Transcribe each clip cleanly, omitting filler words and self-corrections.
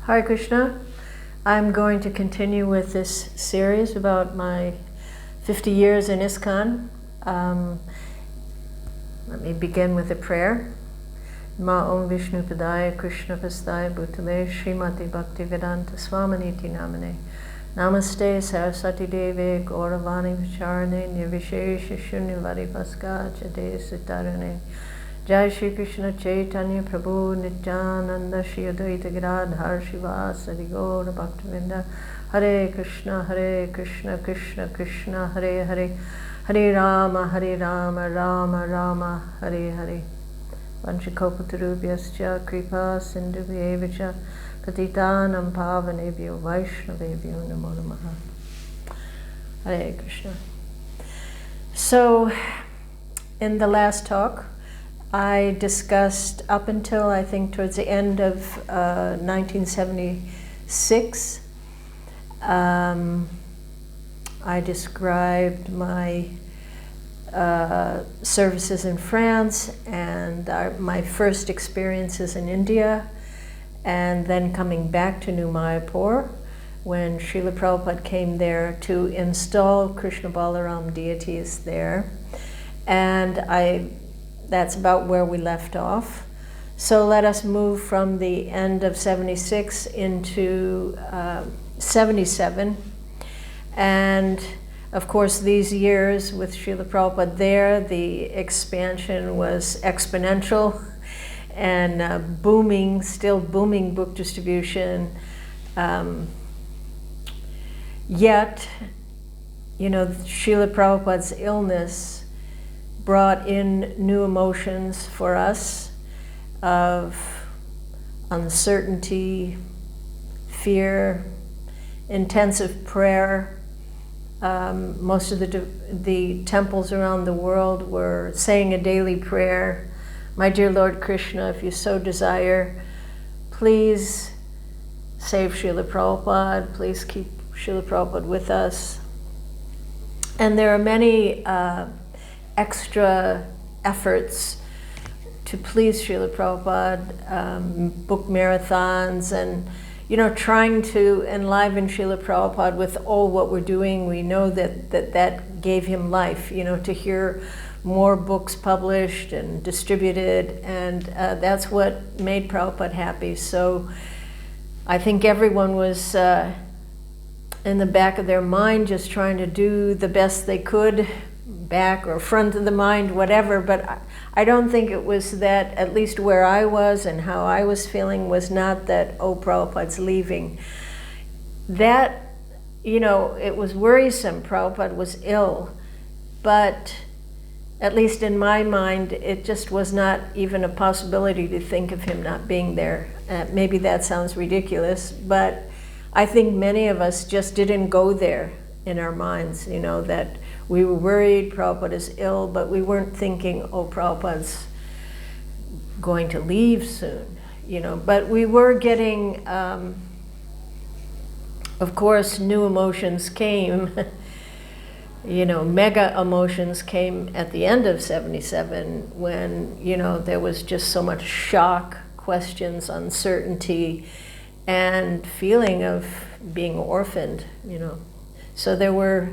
Hare Krishna. I'm going to continue with this series about my 50 years in ISKCON. Let me begin with a prayer. Ma Om Vishnu Padaya Krishna Pastaya Bhutale Srimati Bhaktivedanta Swaminiti Namane Namaste Saraswati Deve Gauravani Vicharane Nirvishesha Shunyavadi Paska Jade Sitarane Jai Shri Krishna Chaitanya Prabhu Nityananda Shri Advaita Gadadhar Shivasadi Gaura Bhaktivinda Hare Krishna Krishna Krishna Hare Hare Hare Rama Rama Rama Hare Hare Vanchakopatarubhyascha Kripa Sindhubhyevacha Patitanam Pavanebhyo Vaishnavebhyo Namo Namaha. Hare Krishna. So, in the last talk, I discussed up until I think towards the end of 1976, I described my services in France and my first experiences in India, and then coming back to New Mayapur when Srila Prabhupada came there to install Krishna Balaram deities there. And that's about where we left off. So let us move from the end of 76 into 77. And of course, these years with Srila Prabhupada there, the expansion was exponential and still booming book distribution. Yet, Srila Prabhupada's illness brought in new emotions for us of uncertainty, fear, intensive prayer. Most of the temples around the world were saying a daily prayer. My dear Lord Krishna, if you so desire, please save Srila Prabhupada, please keep Srila Prabhupada with us. And there are many extra efforts to please Srila Prabhupada, book marathons and trying to enliven Srila Prabhupada with all what we're doing. We know that gave him life, to hear more books published and distributed, and that's what made Prabhupada happy. So I think everyone was in the back of their mind just trying to do the best they could, back or front of the mind, whatever, but I don't think it was that, at least where I was and how I was feeling, was not that, oh, Prabhupada's leaving. That, it was worrisome. Prabhupada was ill, but at least in my mind, it just was not even a possibility to think of him not being there. Maybe that sounds ridiculous, but I think many of us just didn't go there in our minds, that we were worried Prabhupada is ill, but we weren't thinking, oh, Prabhupada's going to leave soon, But we were getting, of course, new emotions came, mega emotions came at the end of 77 when, there was just so much shock, questions, uncertainty, and feeling of being orphaned, So there were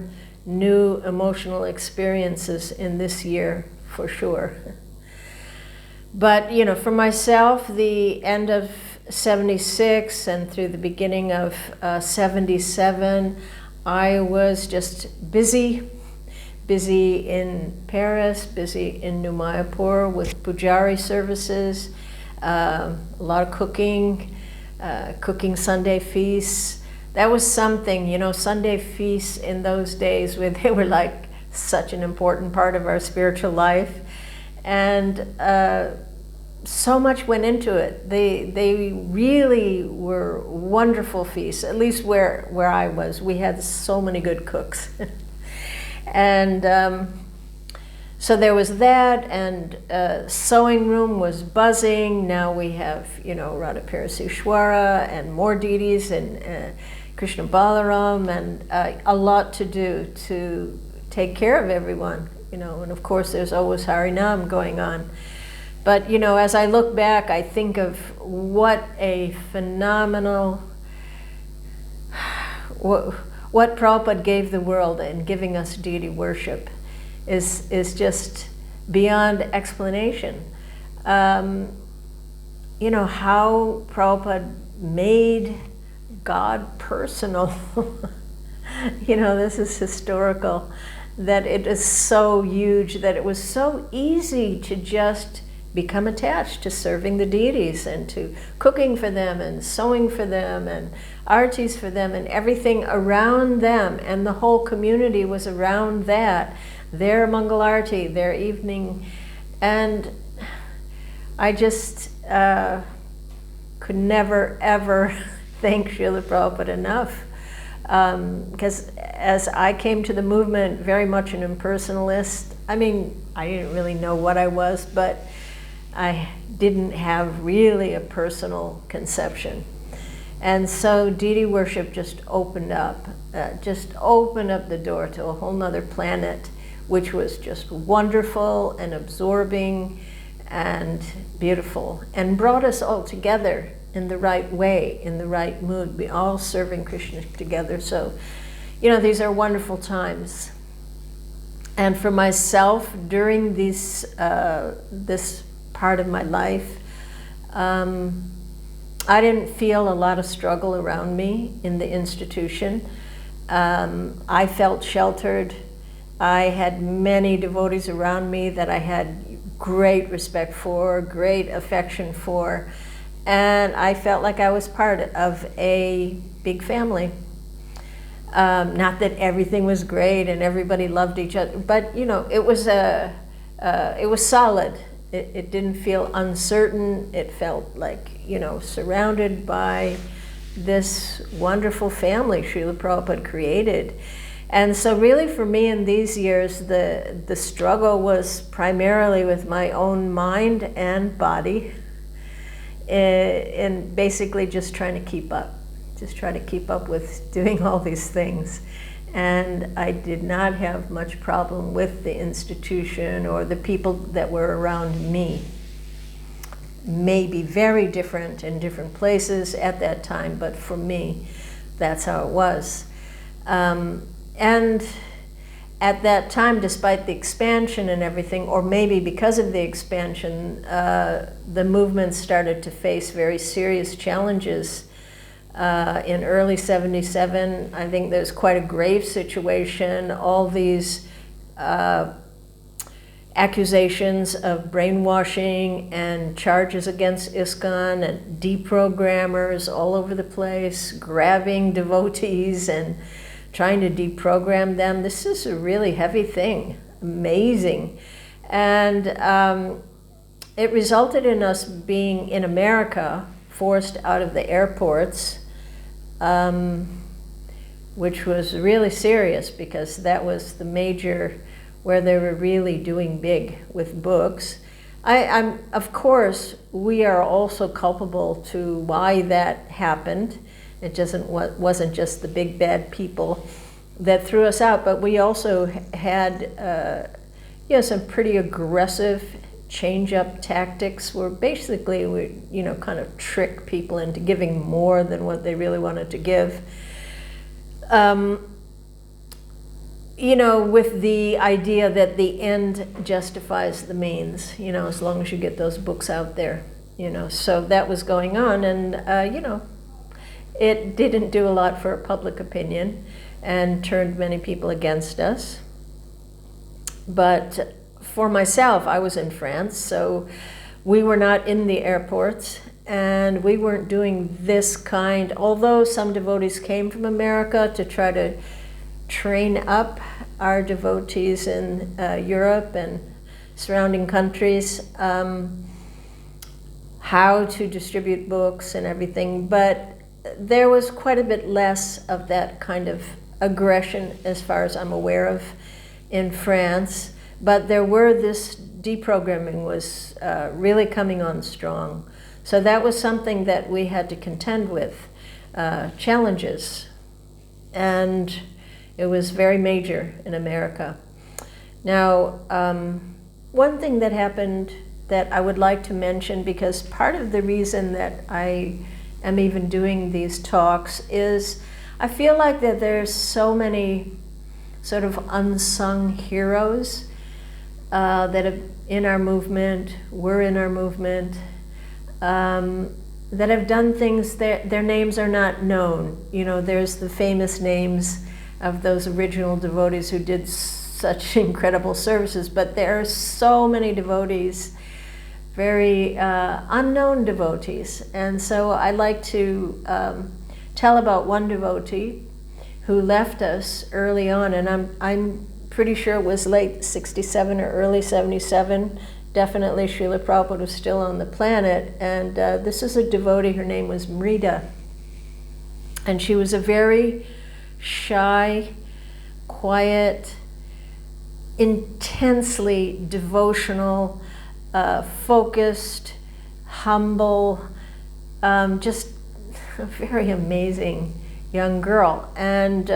new emotional experiences in this year, for sure. But, for myself, the end of 76 and through the beginning of 77, I was just busy in Paris, busy in New Mayapur with Pujari services, a lot of cooking Sunday feasts. That was something, Sunday feasts in those days, where they were like such an important part of our spiritual life. And so much went into it. They really were wonderful feasts, at least where I was. We had so many good cooks. And so there was that, and sewing room was buzzing. Now we have, Radha Parasushwara and more deities and Krishna Balaram, and a lot to do to take care of everyone, and of course there's always Harinam going on. But, you know, as I look back, I think of what a phenomenal, what Prabhupada gave the world in giving us deity worship is just beyond explanation. You know, how Prabhupada made God personal. You know, this is historical, that it is so huge, that it was so easy to just become attached to serving the deities and to cooking for them and sewing for them and artis for them and everything around them, and the whole community was around that, their Mangal Arati, their evening. And I just could never ever thank Srila Prabhupada enough, because as I came to the movement very much an impersonalist, I mean, I didn't really know what I was, but I didn't have really a personal conception. And so deity worship just opened up the door to a whole nother planet, which was just wonderful and absorbing and beautiful, and brought us all together in the right way, in the right mood, be all serving Krishna together. So, you know, these are wonderful times. And for myself, during this part of my life, I didn't feel a lot of struggle around me in the institution. I felt sheltered. I had many devotees around me that I had great respect for, great affection for, and I felt like I was part of a big family. Not that everything was great and everybody loved each other, but you know, it was solid. It didn't feel uncertain. It felt like, you know, surrounded by this wonderful family Srila Prabhupada created. And so really for me in these years, the struggle was primarily with my own mind and body, and basically just trying to keep up. Just try to keep up with doing all these things. And I did not have much problem with the institution or the people that were around me. Maybe very different in different places at that time, but for me, that's how it was. And at that time, despite the expansion and everything, or maybe because of the expansion, the movement started to face very serious challenges. In early '77, I think there's quite a grave situation. All these accusations of brainwashing and charges against ISKCON and deprogrammers all over the place, grabbing devotees and trying to deprogram them. This is a really heavy thing, amazing. And it resulted in us being in America, forced out of the airports, which was really serious because that was the major where they were really doing big with books. Of course, we are also culpable to why that happened. It wasn't just the big bad people that threw us out, but we also had some pretty aggressive change-up tactics where basically we kind of trick people into giving more than what they really wanted to give. With the idea that the end justifies the means, as long as you get those books out there, So that was going on, and, it didn't do a lot for public opinion and turned many people against us. But for myself, I was in France, so we were not in the airports, and we weren't doing this kind, although some devotees came from America to try to train up our devotees in Europe and surrounding countries, how to distribute books and everything, but there was quite a bit less of that kind of aggression as far as I'm aware of in France, but this deprogramming was really coming on strong. So that was something that we had to contend with, challenges, and it was very major in America. Now, one thing that happened that I would like to mention, because part of the reason that I am even doing these talks is I feel like that there's so many sort of unsung heroes that have in our movement, were in our movement, that have done things that their names are not known. You know, there's the famous names of those original devotees who did such incredible services, but there are so many devotees, very unknown devotees. And so I like to tell about one devotee who left us early on, and I'm pretty sure it was late 67 or early 77. Definitely Srila Prabhupada was still on the planet, and this is a devotee, her name was Mrida. And she was a very shy, quiet, intensely devotional, focused, humble, just a very amazing young girl. And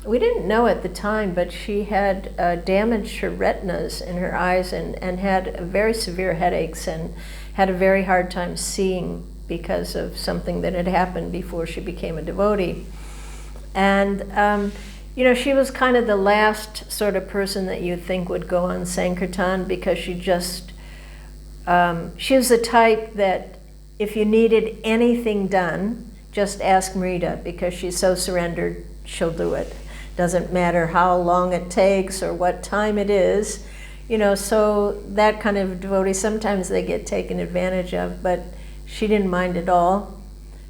we didn't know at the time, but she had damaged her retinas in her eyes and had very severe headaches and had a very hard time seeing because of something that had happened before she became a devotee. And you know, she was kind of the last sort of person that you'd think would go on Sankirtan, because she just, she was the type that if you needed anything done, just ask Mrida, because she's so surrendered, she'll do it. Doesn't matter how long it takes or what time it is, you know. So that kind of devotee, sometimes they get taken advantage of, but she didn't mind at all.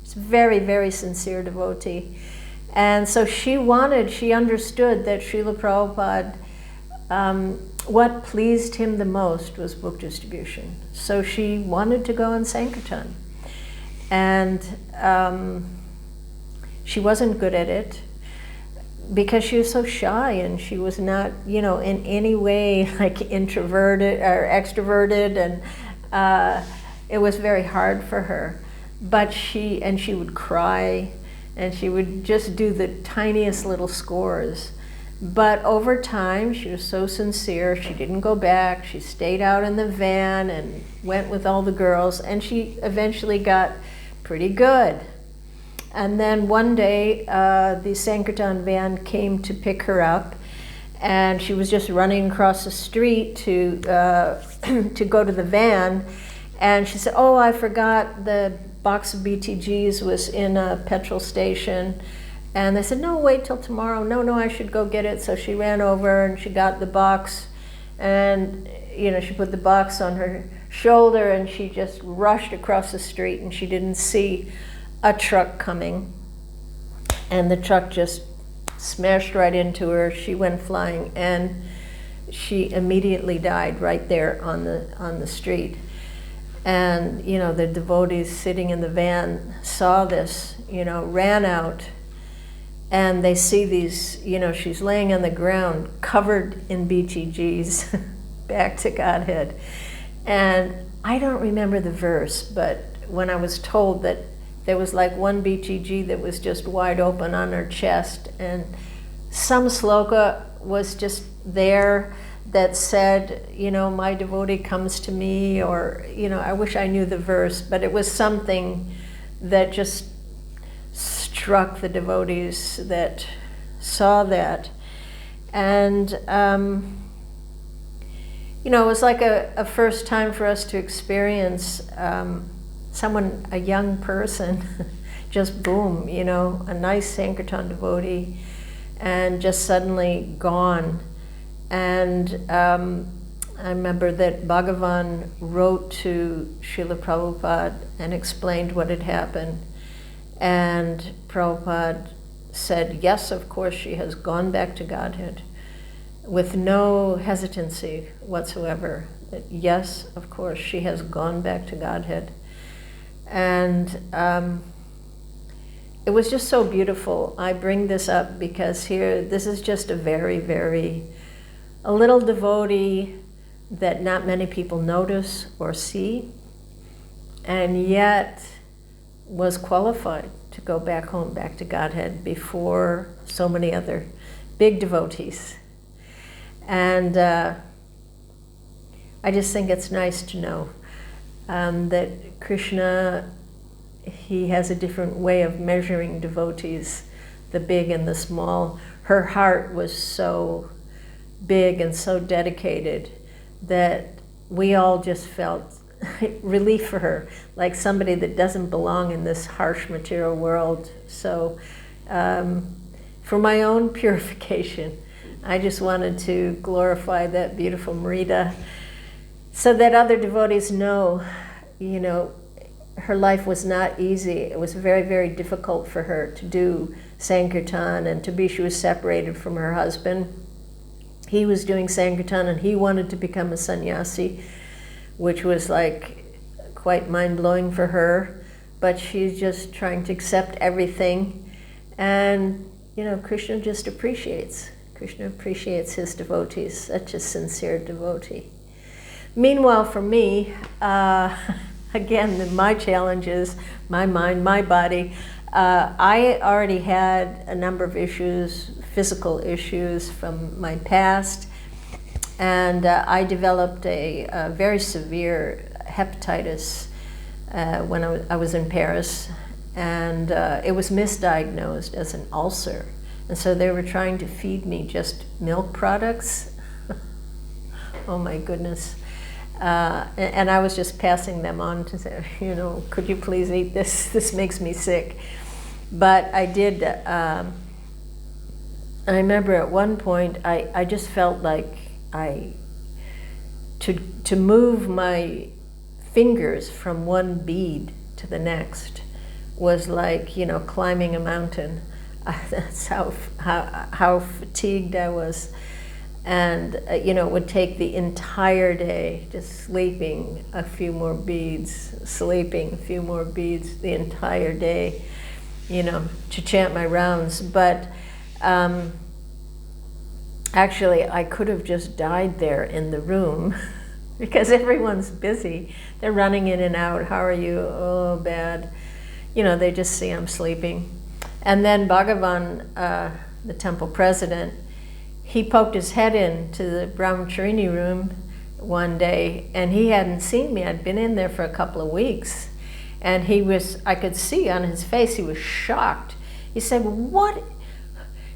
She's a very, very sincere devotee. And so she understood that Srila Prabhupada, what pleased him the most was book distribution. So she wanted to go on Sankirtan. And she wasn't good at it, because she was so shy, and she was not, you know, in any way like introverted or extroverted, and it was very hard for her. But she would cry, and she would just do the tiniest little scores. But over time, she was so sincere, she didn't go back, she stayed out in the van and went with all the girls, and she eventually got pretty good. And then one day, the Sankirtan van came to pick her up, and she was just running across the street to go to the van, and she said, "Oh, I forgot the box of BTGs was in a petrol station." And they said, "No, wait till tomorrow." No, I should go get it. So she ran over and she got the box, and you know, she put the box on her shoulder, and she just rushed across the street, and she didn't see a truck coming, and the truck just smashed right into her. She went flying, and she immediately died right there on the street. And you know, the devotees sitting in the van saw this, you know, ran out, and they see these, you know, she's laying on the ground covered in BTGs, back to Godhead. And I don't remember the verse, but when I was told that there was like one BTG that was just wide open on her chest, and some sloka was just there that said, you know, "My devotee comes to me," or, you know, I wish I knew the verse, but it was something that just struck the devotees that saw that. And, you know, it was like a first time for us to experience someone, a young person, just boom, you know, a nice Sankirtan devotee, and just suddenly gone. And I remember that Bhagavan wrote to Srila Prabhupada and explained what had happened. And Prabhupada said, "Yes, of course, she has gone back to Godhead," with no hesitancy whatsoever. That yes, of course, she has gone back to Godhead. And it was just so beautiful. I bring this up because here, this is just a very, very, a little devotee that not many people notice or see, and yet was qualified to go back home, back to Godhead, before so many other big devotees. And I just think it's nice to know that Krishna, he has a different way of measuring devotees, the big and the small. Her heart was so big and so dedicated that we all just felt relief for her, like somebody that doesn't belong in this harsh material world. So for my own purification, I just wanted to glorify that beautiful Marita so that other devotees know, you know, her life was not easy. It was very, very difficult for her to do Sankirtan, and to be, she was separated from her husband. He was doing Sankirtan and he wanted to become a sannyasi, which was like quite mind-blowing for her, but she's just trying to accept everything. And, you know, Krishna just appreciates. Krishna appreciates his devotees, such a sincere devotee. Meanwhile, for me, again, my challenges, my mind, my body, I already had a number of issues, physical issues from my past, and I developed a very severe hepatitis when I was in Paris, and it was misdiagnosed as an ulcer, and so they were trying to feed me just milk products. Oh my goodness. And I was just passing them on to say, you know, could you please eat this? This makes me sick. But I did, I remember at one point, I just felt like to move my fingers from one bead to the next was like, you know, climbing a mountain. That's how fatigued I was. And, you know, it would take the entire day just sleeping a few more beads, sleeping a few more beads the entire day, you know, to chant my rounds. But actually, I could have just died there in the room because everyone's busy. They're running in and out. How are you? Oh, bad. You know, they just see I'm sleeping. And then Bhagavan, the temple president, he poked his head into the Brahmacharini room one day, and he hadn't seen me. I'd been in there for a couple of weeks, and I could see on his face, he was shocked. He said, "What?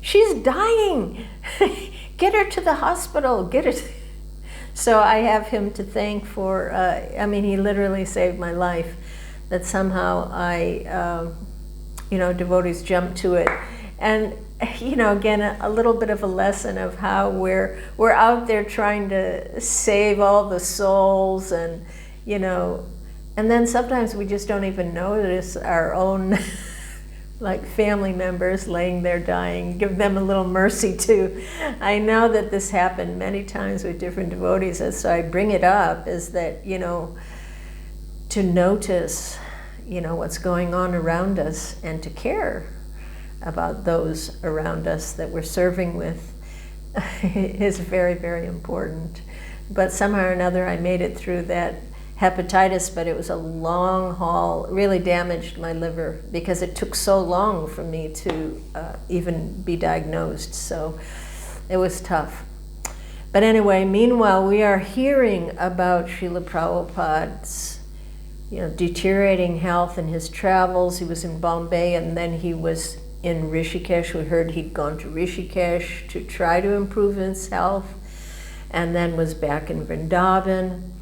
She's dying. Get her to the hospital, get her." So I have him to thank for, I mean, he literally saved my life, that somehow you know, devotees jumped to it. And, you know, again, a little bit of a lesson of how we're out there trying to save all the souls, and, you know, and then sometimes we just don't even notice our own like family members laying there dying. Give them a little mercy too. I know that this happened many times with different devotees, and so I bring it up is that, you know, to notice, you know, what's going on around us and to care about those around us that we're serving with is very, very important. But somehow or another I made it through that hepatitis, but it was a long haul. It really damaged my liver because it took so long for me to even be diagnosed. So it was tough. But anyway, meanwhile, we are hearing about Srila Prabhupada's, you know, deteriorating health and his travels. He was in Bombay, and then he was in Rishikesh. We heard he'd gone to Rishikesh to try to improve his health, and then was back in Vrindavan.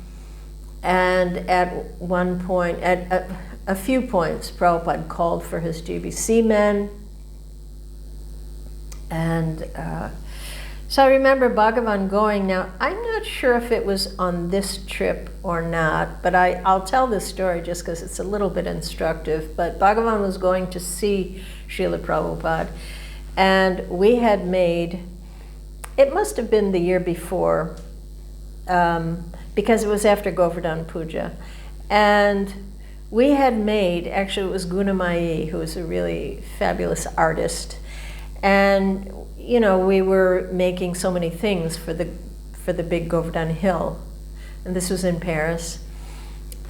And at one point, at a few points, Prabhupada called for his GBC men. And so I remember Bhagavan going. Now, I'm not sure if it was on this trip or not, but I'll tell this story just because it's a little bit instructive. But Bhagavan was going to see Srila Prabhupada, and we had made, it must have been the year before, because it was after Govardhan Puja, and we had made, actually it was Gunamayi, who was a really fabulous artist, and you know, we were making so many things for the big Govardhan Hill, and this was in Paris.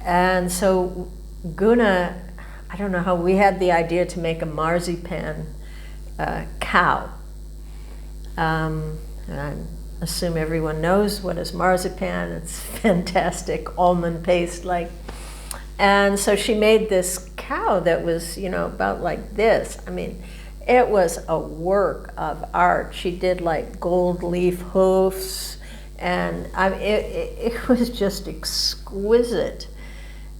And so Guna, I don't know how, we had the idea to make a marzipan cow. And I'm assume everyone knows what is marzipan. It's fantastic, almond paste like. And so she made this cow that was, about like this. I mean, it was a work of art. She did like gold leaf hoofs, and it was just exquisite,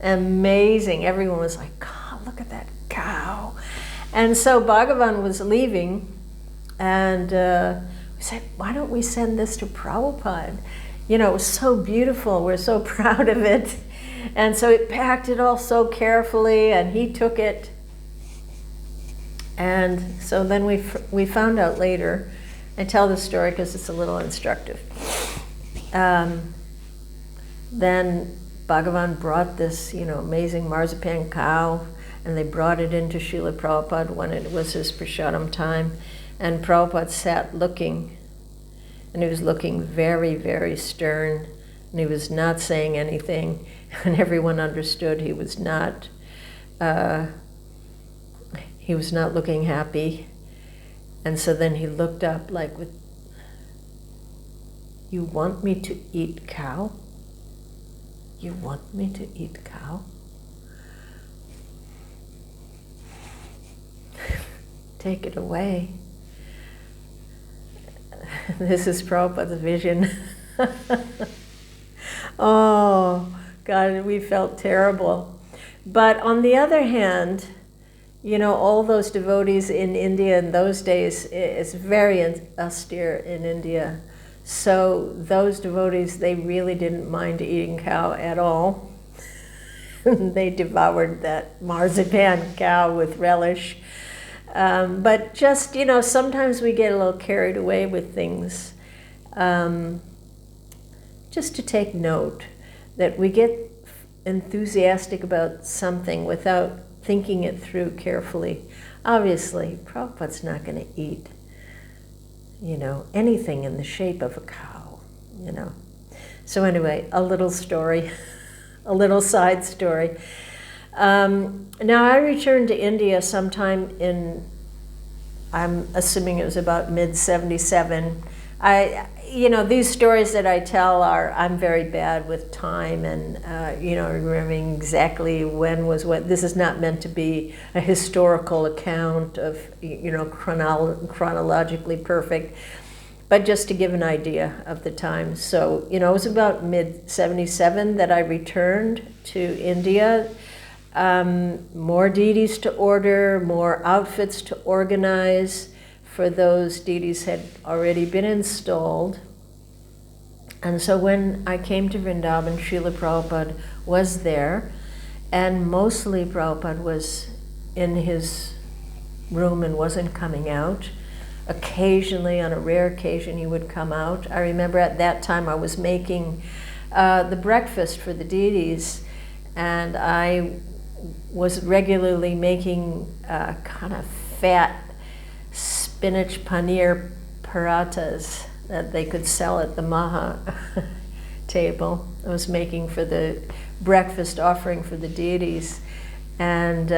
amazing. Everyone was like, God, look at that cow. And so Bhagavan was leaving, and we said, why don't we send this to Prabhupada? It was so beautiful. We're so proud of it. And so he packed it all so carefully, and he took it. And so then we found out later, I tell this story because it's a little instructive. Then Bhagavan brought this, amazing marzipan cow, and they brought it into Srila Prabhupada when it was his prasadam time. And Prabhupada sat looking, and he was looking very, very stern, and he was not saying anything, and everyone understood he was not looking happy. And so then he looked up like with, you want me to eat cow? You want me to eat cow? Take it away. This is Prabhupada's vision. Oh, God, we felt terrible. But on the other hand, all those devotees in India in those days, it's very austere in India. So those devotees, they really didn't mind eating cow at all. They devoured that marzipan cow with relish. But just, sometimes we get a little carried away with things. Just to take note that we get enthusiastic about something without thinking it through carefully. Obviously, Prabhupada's not going to eat, anything in the shape of a cow, So anyway, a little story, a little side story. Now I returned to India sometime I'm assuming it was about mid-77. These stories that I tell I'm very bad with time and, remembering exactly when was what. This is not meant to be a historical account of, chronologically perfect, but just to give an idea of the time. So, it was about mid-77 that I returned to India. More deities to order, more outfits to organize, for those deities had already been installed. And so when I came to Vrindavan, Srila Prabhupada was there, and mostly Prabhupada was in his room and wasn't coming out. Occasionally, on a rare occasion, he would come out. I remember at that time I was making the breakfast for the deities, and I was regularly making kind of fat spinach paneer parathas that they could sell at the Maha table. I was making for the breakfast offering for the deities, and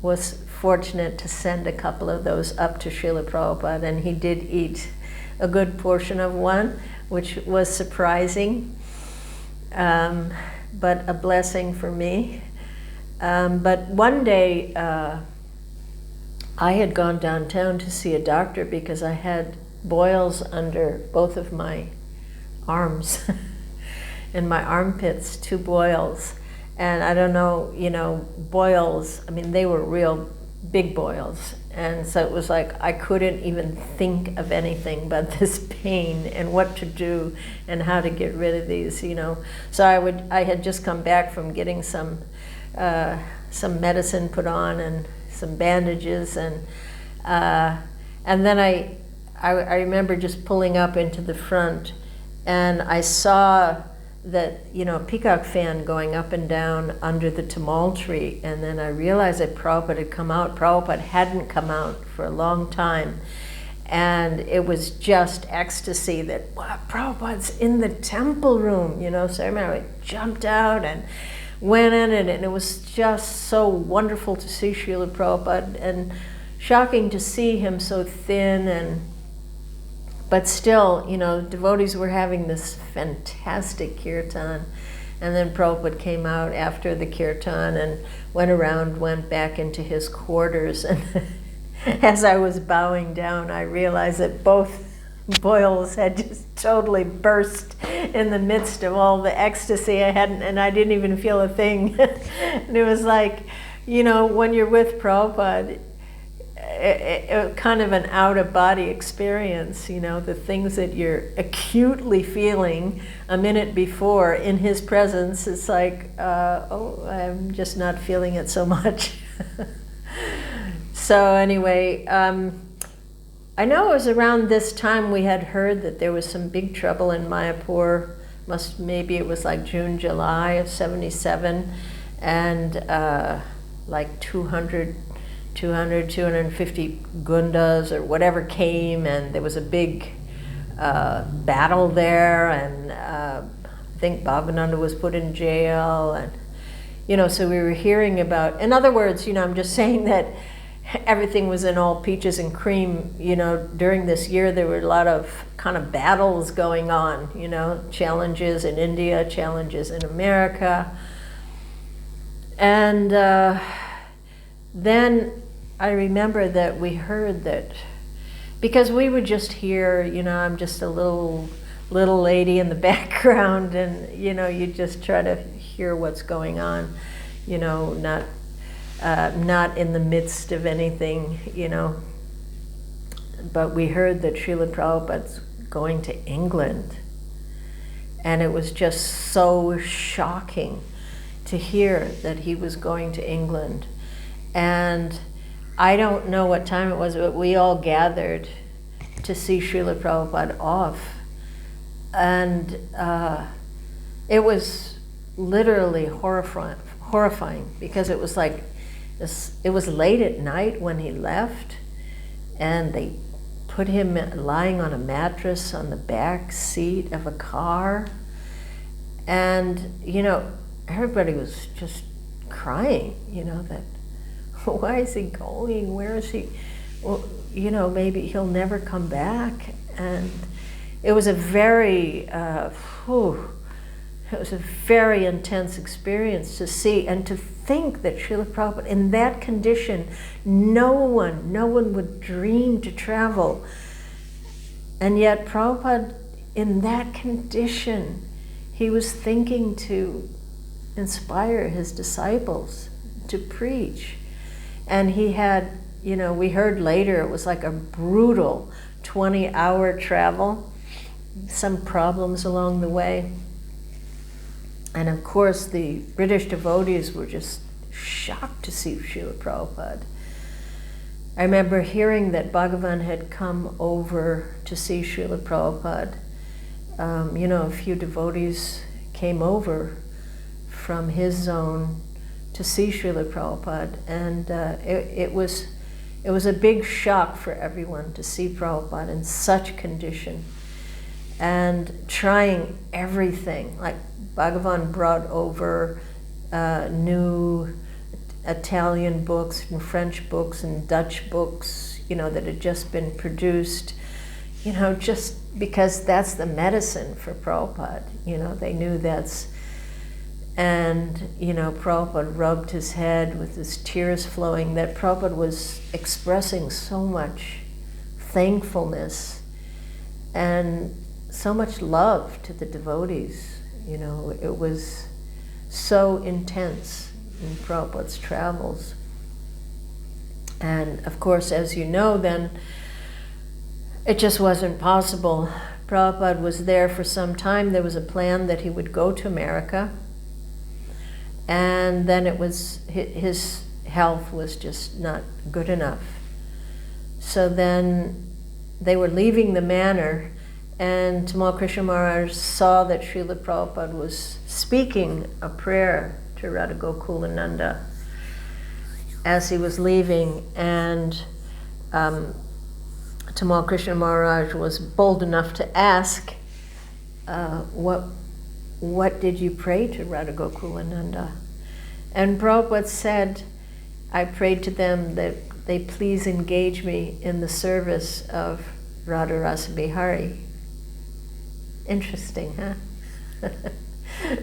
was fortunate to send a couple of those up to Srila Prabhupada, and he did eat a good portion of one, which was surprising, but a blessing for me. But one day, I had gone downtown to see a doctor because I had boils under both of my arms and my armpits, 2 boils. And I don't know, boils, they were real big boils. And so it was like I couldn't even think of anything but this pain and what to do and how to get rid of these, So I had just come back from getting some medicine put on and some bandages, and then I remember just pulling up into the front, and I saw that a peacock fan going up and down under the tamal tree, and then I realized that Prabhupada had come out. Prabhupada hadn't come out for a long time, and it was just ecstasy that, wow, Prabhupada's in the temple room, So I remember I jumped out and went in it, and it was just so wonderful to see Srila Prabhupada, and shocking to see him so thin and But still, devotees were having this fantastic kirtan. And then Prabhupada came out after the kirtan and went back into his quarters. And as I was bowing down, I realized that both boils had just totally burst in the midst of all the ecstasy I hadn't, and I didn't even feel a thing. And it was like, when you're with Prabhupada, it kind of an out-of-body experience, the things that you're acutely feeling a minute before in his presence, it's like, I'm just not feeling it so much. So anyway, I know it was around this time we had heard that there was some big trouble in Mayapur. Maybe it was like June, July of 77, and like 250 gundas or whatever came, and there was a big battle there, and I think Bhagavananda was put in jail, and so we were hearing about, in other words, I'm just saying that everything was in all peaches and cream. During this year there were a lot of kind of battles going on, challenges in India, challenges in America. And then I remember that we heard that, because we would just hear, I'm just a little lady in the background, and you just try to hear what's going on, not in the midst of anything, But we heard that Srila Prabhupada's going to England, and it was just so shocking to hear that he was going to England. And I don't know what time it was, but we all gathered to see Srila Prabhupada off. And it was literally horrifying, because it was like, it was late at night when he left, and they put him lying on a mattress on the back seat of a car. And, everybody was just crying, that, why is he going? Where is he? Well, maybe he'll never come back. And it was a very, it was a very intense experience to see and to think that Srila Prabhupada, in that condition, no one would dream to travel. And yet Prabhupada, in that condition, he was thinking to inspire his disciples to preach. And he had, we heard later, it was like a brutal 20-hour travel, some problems along the way. And of course, the British devotees were just shocked to see Srila Prabhupada. I remember hearing that Bhagavan had come over to see Srila Prabhupada. A few devotees came over from his zone to see Srila Prabhupada, and it was a big shock for everyone to see Prabhupada in such condition, and trying everything. Like Bhagavan brought over new Italian books and French books and Dutch books, that had just been produced, just because that's the medicine for Prabhupada. They knew that's. And, Prabhupada rubbed his head with his tears flowing, that Prabhupada was expressing so much thankfulness and so much love to the devotees. It was so intense in Prabhupada's travels. And of course, as you know, then it just wasn't possible. Prabhupada was there for some time. There was a plan that he would go to America. And then it was, his health was just not good enough. So then they were leaving the manor, and Tamal Krishna Maharaj saw that Srila Prabhupada was speaking a prayer to Radha Gokulananda as he was leaving, and Tamal Krishna Maharaj was bold enough to ask, what did you pray to Radha Gokulananda? And Prabhupada said, I prayed to them that they please engage me in the service of Radharasa Bihari. Interesting, huh?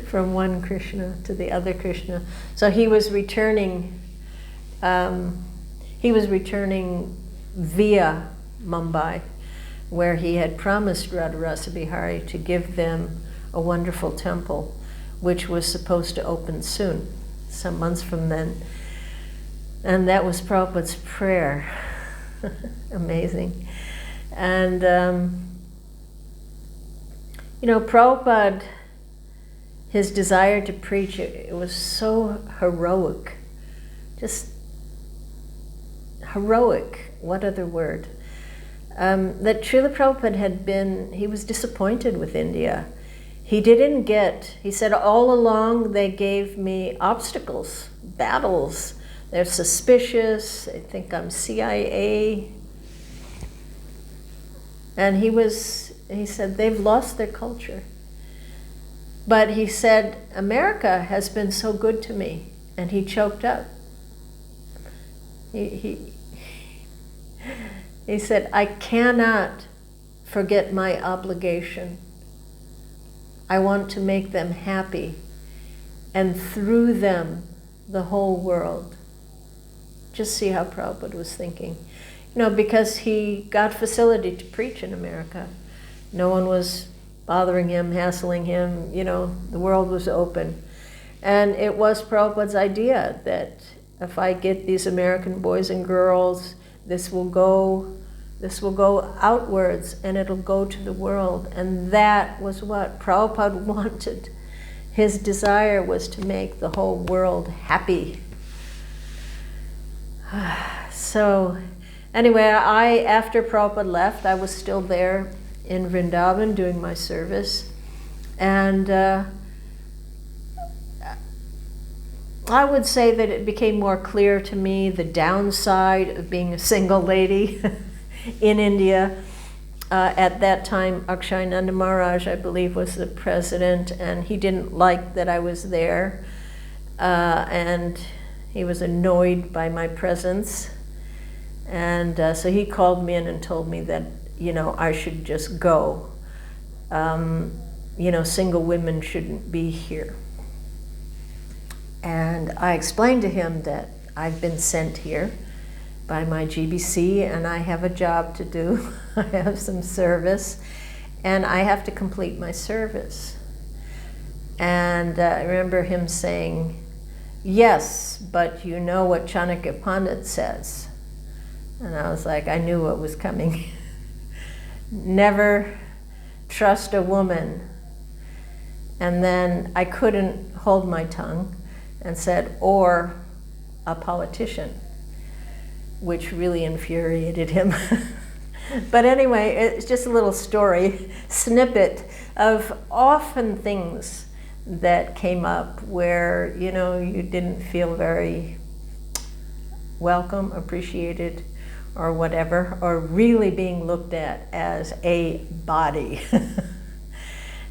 From one Krishna to the other Krishna. So he was returning. He was returning via Mumbai, where he had promised Radharasa Bihari to give them a wonderful temple, which was supposed to open soon, some months from then. And that was Prabhupada's prayer. Amazing. And, Prabhupada, his desire to preach, it was so heroic. Just heroic, what other word? That Srila Prabhupada he was disappointed with India. He said, all along they gave me obstacles, battles. They're suspicious, they think I'm CIA. And he said, they've lost their culture. But he said, America has been so good to me. And he choked up. He said, I cannot forget my obligation. I want to make them happy, and through them, the whole world. Just see how Prabhupada was thinking. Because he got facility to preach in America. No one was bothering him, hassling him, the world was open. And it was Prabhupada's idea that if I get these American boys and girls, this will go outwards and it'll go to the world. And that was what Prabhupada wanted. His desire was to make the whole world happy. So anyway, after Prabhupada left, I was still there in Vrindavan doing my service. And I would say that it became more clear to me the downside of being a single lady in India. At that time, Akshayananda Maharaj, I believe, was the president, and he didn't like that I was there. And he was annoyed by my presence. And so he called me in and told me that, I should just go. Single women shouldn't be here. And I explained to him that I've been sent here by my GBC and I have a job to do. I have some service and I have to complete my service. And I remember him saying, yes, but you know what Chanakya Pandit says. And I was like, I knew what was coming. Never trust a woman. And then I couldn't hold my tongue and said, or a politician, which really infuriated him. But anyway, it's just a little story, snippet of often things that came up where, you didn't feel very welcome, appreciated, or whatever, or really being looked at as a body.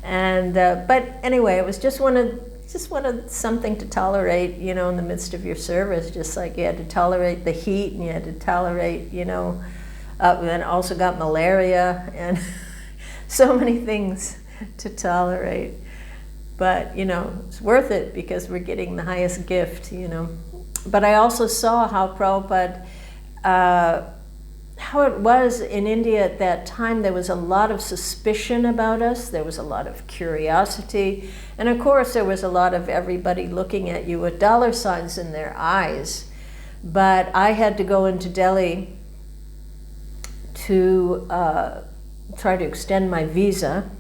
And but anyway, it was just wanted something to tolerate, in the midst of your service. Just like you had to tolerate the heat, and you had to tolerate, then also got malaria and so many things to tolerate. But it's worth it because we're getting the highest gift, But I also saw how Prabhupada, how it was in India at that time. There was a lot of suspicion about us. There was a lot of curiosity. And of course, there was a lot of everybody looking at you with dollar signs in their eyes. But I had to go into Delhi to try to extend my visa.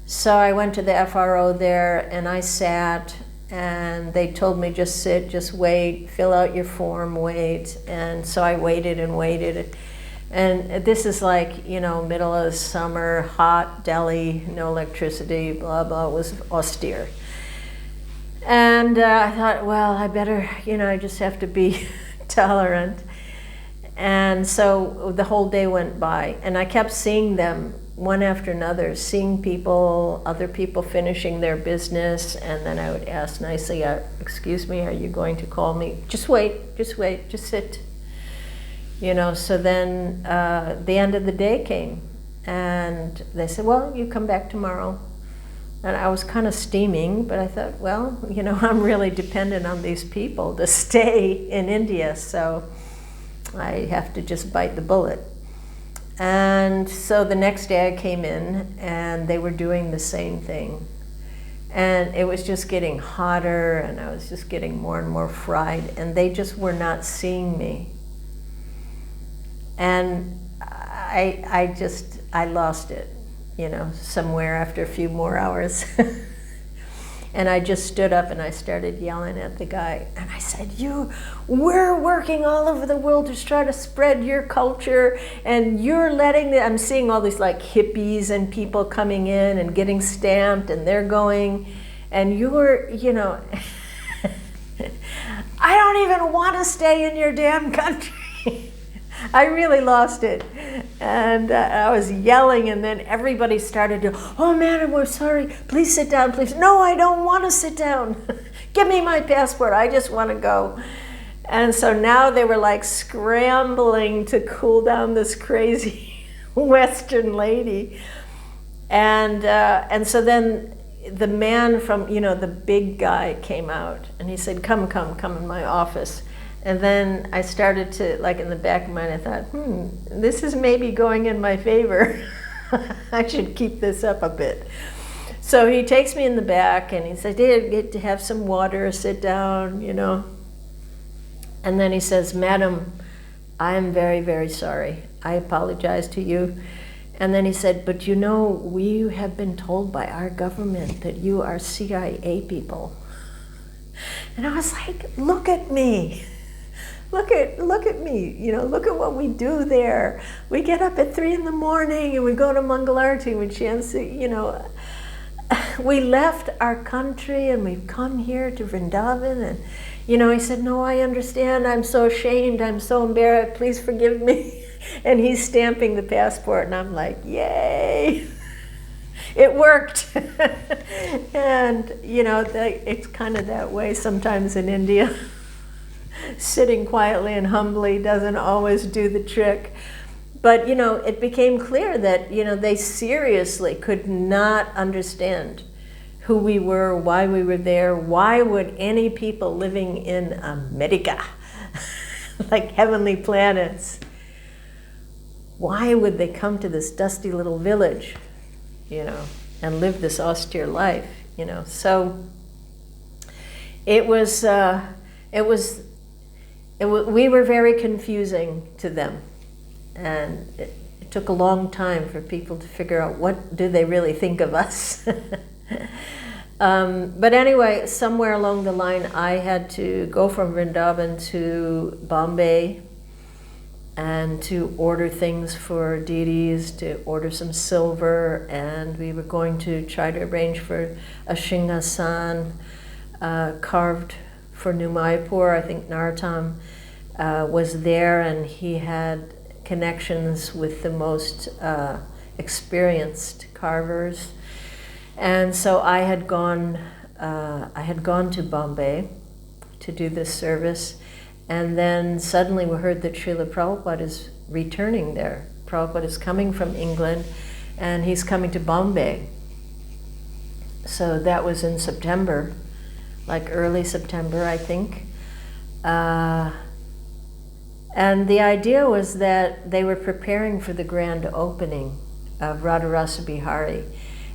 So I went to the FRO there and I sat, and they told me just sit, just wait, fill out your form, wait. And so I waited and waited. And this is like, middle of the summer, hot Delhi, no electricity, blah, blah. It was austere. And I thought, well, I better, I just have to be tolerant. And so the whole day went by, and I kept seeing them one after another, seeing people, other people finishing their business, and then I would ask nicely, excuse me, are you going to call me? Just wait, just sit. So then the end of the day came, And they said, well, you come back tomorrow. And I was kind of steaming, but I thought, well, I'm really dependent on these people to stay in India, so I have to just bite the bullet. And so the next day I came in, and they were doing the same thing. And it was just getting hotter, and I was just getting more and more fried, and they just were not seeing me. And I lost it, somewhere after a few more hours. And I just stood up and I started yelling at the guy. And I said, we're working all over the world to try to spread your culture, and you're letting I'm seeing all these like hippies and people coming in and getting stamped, and they're going, and you're, I don't even want to stay in your damn country. I really lost it. And I was yelling, and then everybody started to, oh, madam, we're sorry. Please sit down, please. No, I don't want to sit down. Give me my passport. I just want to go. And so now they were like scrambling to cool down this crazy Western lady. And so then the man from, the big guy came out, and he said, come in my office. And then I started to, like in the back of my mind, I thought, this is maybe going in my favor. I should keep this up a bit. So he takes me in the back, and he says, get to have some water, sit down, And then he says, madam, I am very, very sorry. I apologize to you. And then he said, but we have been told by our government that you are CIA people. And I was like, look at me. Look at me, look at what we do there. We get up at 3 a.m. and we go to Mangalarti, we chant, we left our country and we've come here to Vrindavan. And, he said, no, I understand. I'm so ashamed. I'm so embarrassed. Please forgive me. And he's stamping the passport, and I'm like, yay. It worked. And, it's kind of that way sometimes in India. Sitting quietly and humbly doesn't always do the trick. But, it became clear that, they seriously could not understand who we were, why we were there. Why would any people living in America, like heavenly planets, why would they come to this dusty little village, and live this austere life, So we were very confusing to them, and it took a long time for people to figure out what do they really think of us. But anyway, somewhere along the line, I had to go from Vrindavan to Bombay and to order things for deities, to order some silver, and we were going to try to arrange for a Singhasan carved for New Mayapur. I think Narottam was there, and he had connections with the most experienced carvers. And so I had gone to Bombay to do this service, and then suddenly we heard that Srila Prabhupada is returning there. Prabhupada is coming from England, and he's coming to Bombay. So that was in September, like early September, I think. And the idea was that they were preparing for the grand opening of Radharasa Bihari.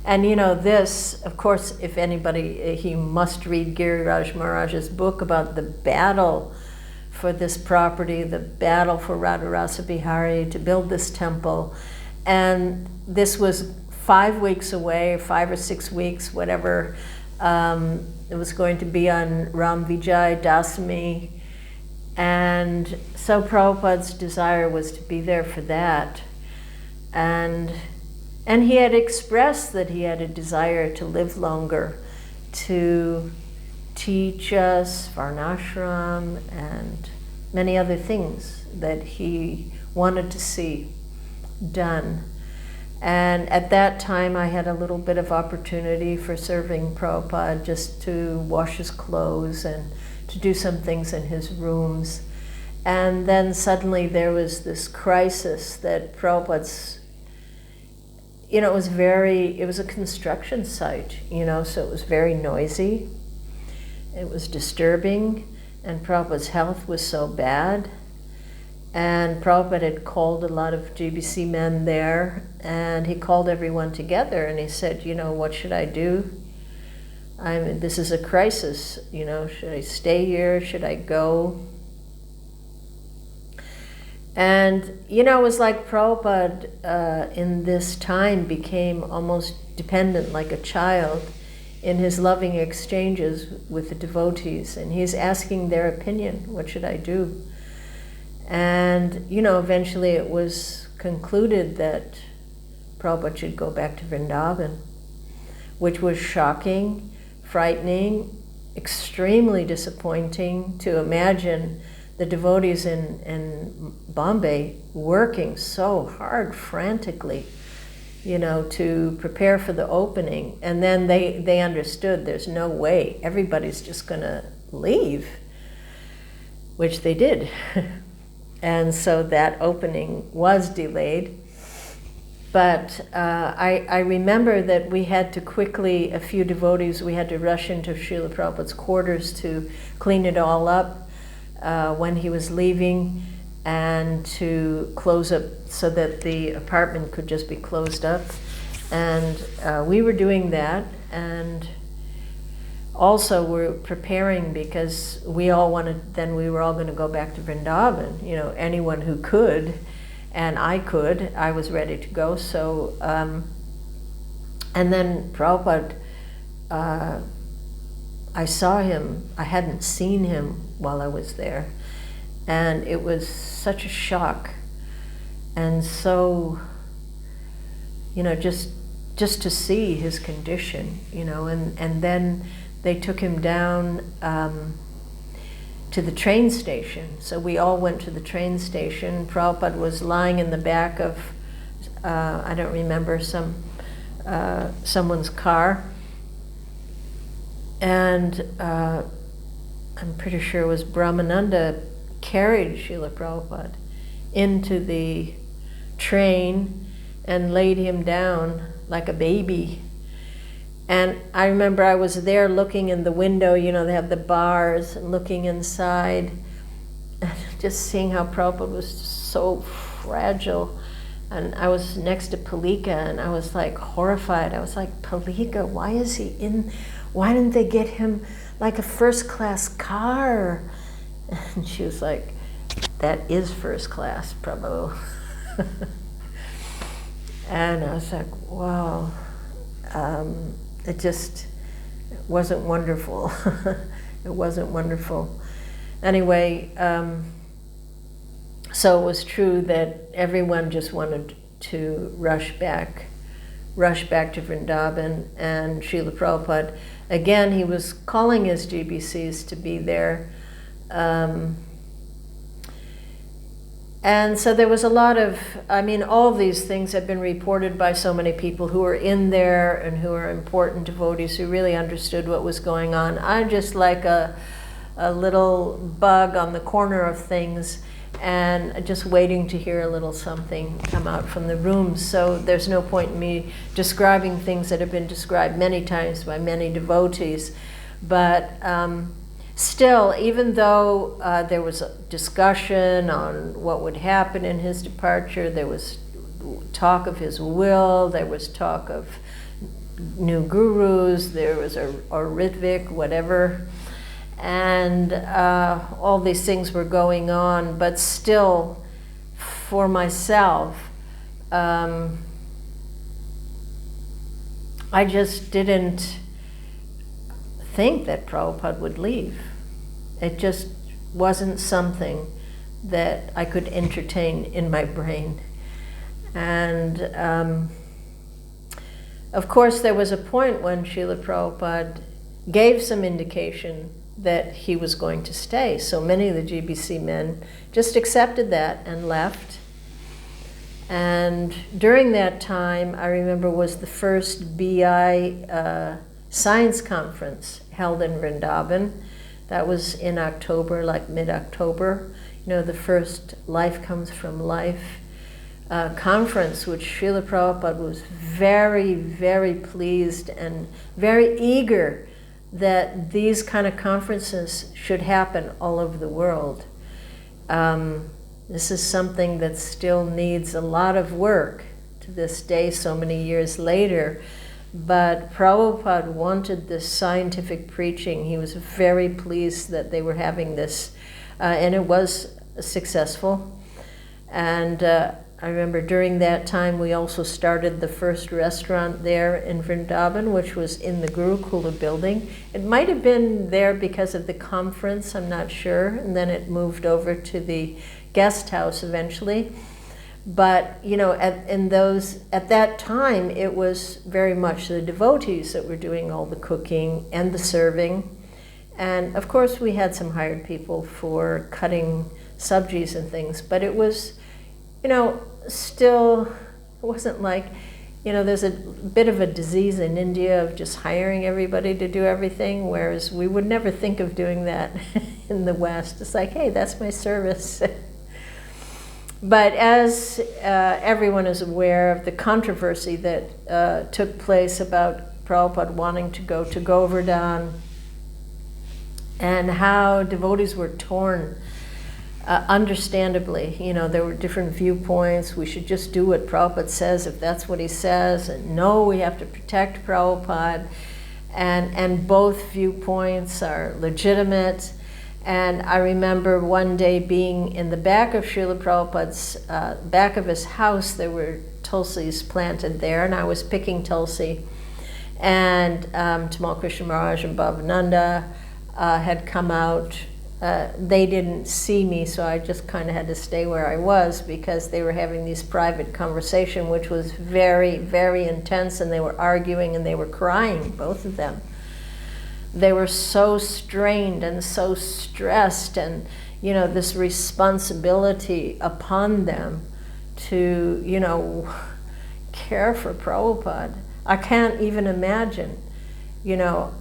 And this, of course, if anybody, he must read Giriraj Maharaj's book about the battle for this property, the battle for Radharasa Bihari to build this temple. And this was 5 weeks away, 5 or 6 weeks, whatever. It was going to be on Ram Vijay Dasami. And so Prabhupada's desire was to be there for that. And he had expressed that he had a desire to live longer, to teach us Varnashram and many other things that he wanted to see done. And at that time I had a little bit of opportunity for serving Prabhupada, just to wash his clothes and to do some things in his rooms. And then suddenly there was this crisis that Prabhupada's it was a construction site, so it was very noisy. It was disturbing, and Prabhupada's health was so bad. And Prabhupada had called a lot of GBC men there, and he called everyone together, and he said, what should I do? This is a crisis, should I stay here? Should I go? And, it was like Prabhupada in this time became almost dependent like a child in his loving exchanges with the devotees. And he's asking their opinion, what should I do? And, eventually it was concluded that Prabhupada should go back to Vrindavan, which was shocking, frightening, extremely disappointing to imagine the devotees in Bombay working so hard, frantically, to prepare for the opening. And then they understood there's no way, everybody's just going to leave, which they did. And so that opening was delayed. But I remember that we had to quickly, a few devotees, we had to rush into Srila Prabhupada's quarters to clean it all up when he was leaving, and to close up so that the apartment could just be closed up. And we were doing that, and also we're preparing because we all wanted, then we were all going to go back to Vrindavan, anyone who could, and I was ready to go. So, and then Prabhupada, I saw him, I hadn't seen him while I was there, and it was such a shock. And so, just to see his condition, and then they took him down to the train station. So we all went to the train station. Prabhupada was lying in the back of, I don't remember, someone's car. And I'm pretty sure it was Brahmananda carried Srila Prabhupada into the train and laid him down like a baby. And I remember I was there looking in the window, they have the bars, and looking inside, and just seeing how Prabhupada was so fragile. And I was next to Palika, and I was like horrified. I was like, Palika, why didn't they get him like a first-class car? And she was like, that is first class, Prabhu. And I was like, wow. It just wasn't wonderful. It wasn't wonderful. Anyway, so it was true that everyone just wanted to rush back to Vrindavan, and Srila Prabhupada, again, he was calling his GBCs to be there. And so there was a lot of, all of these things have been reported by so many people who were in there and who are important devotees who really understood what was going on. I'm just like a little bug on the corner of things, and just waiting to hear a little something come out from the room. So there's no point in me describing things that have been described many times by many devotees. But still, even though there was a discussion on what would happen in his departure, there was talk of his will, there was talk of new gurus, there was a Ritvik, whatever, and all these things were going on. But still, for myself, I just didn't think that Prabhupada would leave. It just wasn't something that I could entertain in my brain. And of course there was a point when Srila Prabhupada gave some indication that he was going to stay. So many of the GBC men just accepted that and left. And during that time, I remember, was the first BI science conference held in Vrindavan. That was in October, like mid-October. The first Life Comes from Life conference, which Srila Prabhupada was very, very pleased and very eager that these kind of conferences should happen all over the world. This is something that still needs a lot of work to this day, so many years later. But Prabhupada wanted this scientific preaching. He was very pleased that they were having this, and it was successful. And I remember during that time we also started the first restaurant there in Vrindavan, which was in the Gurukula building. It might have been there because of the conference, I'm not sure, and then it moved over to the guest house eventually. But you know, at that time, it was very much the devotees that were doing all the cooking and the serving, and of course we had some hired people for cutting sabjis and things. But it was, you know, still, it wasn't like, you know, there's a bit of a disease in India of just hiring everybody to do everything, whereas we would never think of doing that in the West. It's like, hey, that's my service. But as everyone is aware of the controversy that took place about Prabhupada wanting to go to Govardhan, and how devotees were torn, understandably. You know, there were different viewpoints. We should just do what Prabhupada says if that's what he says, and no, we have to protect Prabhupada. And both viewpoints are legitimate. And I remember one day being in the back of Srila Prabhupada's, back of his house. There were tulsis planted there, and I was picking tulsi. And Tamal Krishna Maharaj and Bhavananda had come out. They didn't see me, so I just kind of had to stay where I was, because they were having these private conversation, which was very, very intense, and they were arguing and they were crying, both of them. They were so strained and so stressed, and you know, this responsibility upon them to, you know, care for Prabhupada. I can't even imagine, you know,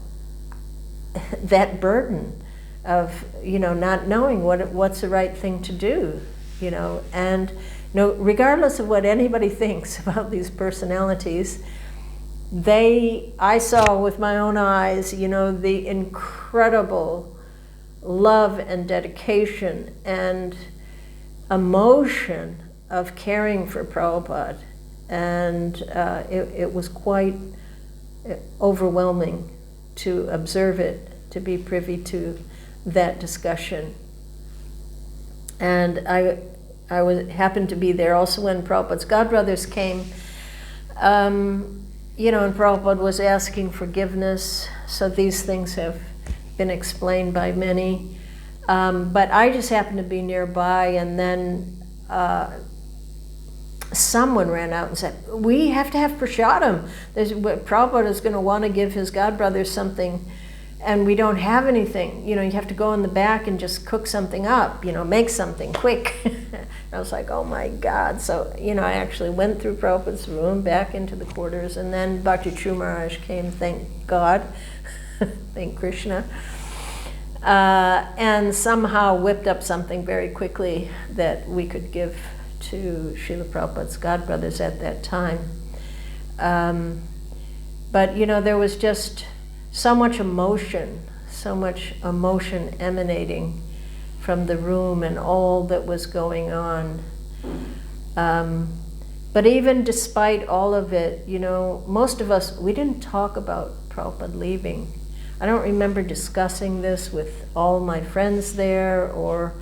that burden of, you know, not knowing what's the right thing to do, you know. And you know, regardless of what anybody thinks about these personalities, I saw with my own eyes, you know, the incredible love and dedication and emotion of caring for Prabhupada. And it was quite overwhelming to observe it, to be privy to that discussion. And I happened to be there also when Prabhupada's godbrothers came. You know, and Prabhupada was asking forgiveness, so these things have been explained by many. But I just happened to be nearby, and then someone ran out and said, we have to have prasadam. Prabhupada is going to want to give his godbrothers something, and we don't have anything. You know, you have to go in the back and just cook something up, you know, make something quick. I was like, oh my God. So, you know, I actually went through Prabhupada's room, back into the quarters, and then Bhakti True Maharaj came, thank God, thank Krishna, and somehow whipped up something very quickly that we could give to Srila Prabhupada's godbrothers at that time. But, you know, there was just so much emotion emanating from the room and all that was going on. But even despite all of it, you know, most of us, we didn't talk about Prabhupada leaving. I don't remember discussing this with all my friends there, or,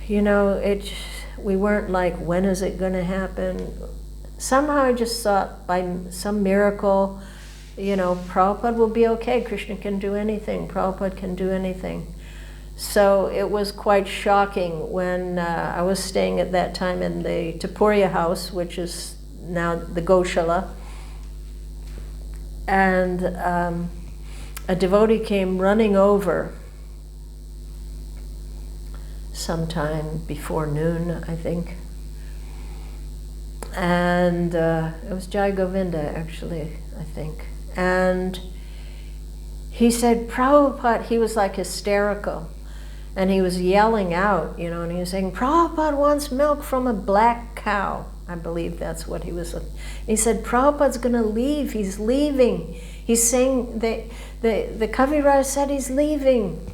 you know, we weren't like, when is it going to happen? Somehow I just thought by some miracle, you know, Prabhupada will be okay. Krishna can do anything. Prabhupada can do anything. So it was quite shocking when I was staying at that time in the Tapuria house, which is now the Goshala, and a devotee came running over sometime before noon, I think. And it was Jai Govinda, actually, I think. And he said, Prabhupada, he was like hysterical. And he was yelling out, and he was saying, Prabhupada wants milk from a black cow. I believe that's what he was. He said, Prabhupada's going to leave. He's leaving. He's saying, the Kaviraj said he's leaving.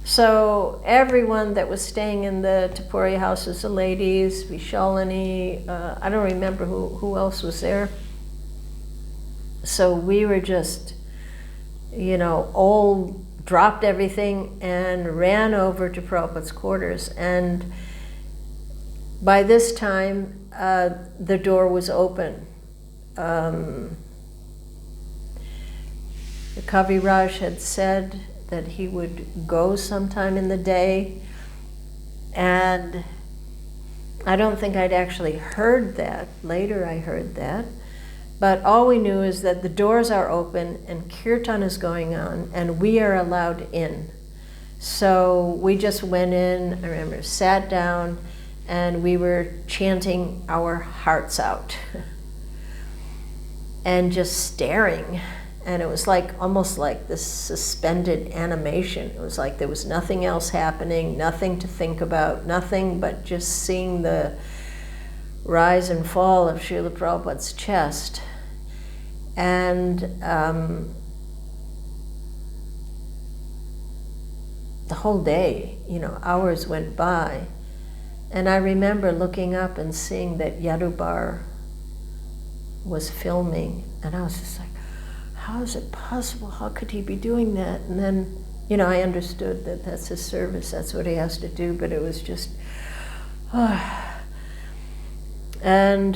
So everyone that was staying in the Tapuri houses, the ladies, Vishalini, I don't remember who else was there. So we were just, all dropped everything and ran over to Prabhupada's quarters. And by this time, the door was open. The Kaviraj had said that he would go sometime in the day, and I don't think I'd actually heard that. Later I heard that. But all we knew is that the doors are open and kirtan is going on and we are allowed in. So we just went in, I remember, sat down, and we were chanting our hearts out and just staring. And it was almost like this suspended animation. It was like there was nothing else happening, nothing to think about, nothing but just seeing the rise and fall of Srila Prabhupada's chest. And the whole day, hours went by. And I remember looking up and seeing that Yadubar was filming. And I was just like, how is it possible? How could he be doing that? And then, I understood that that's his service. That's what he has to do. But it was just, And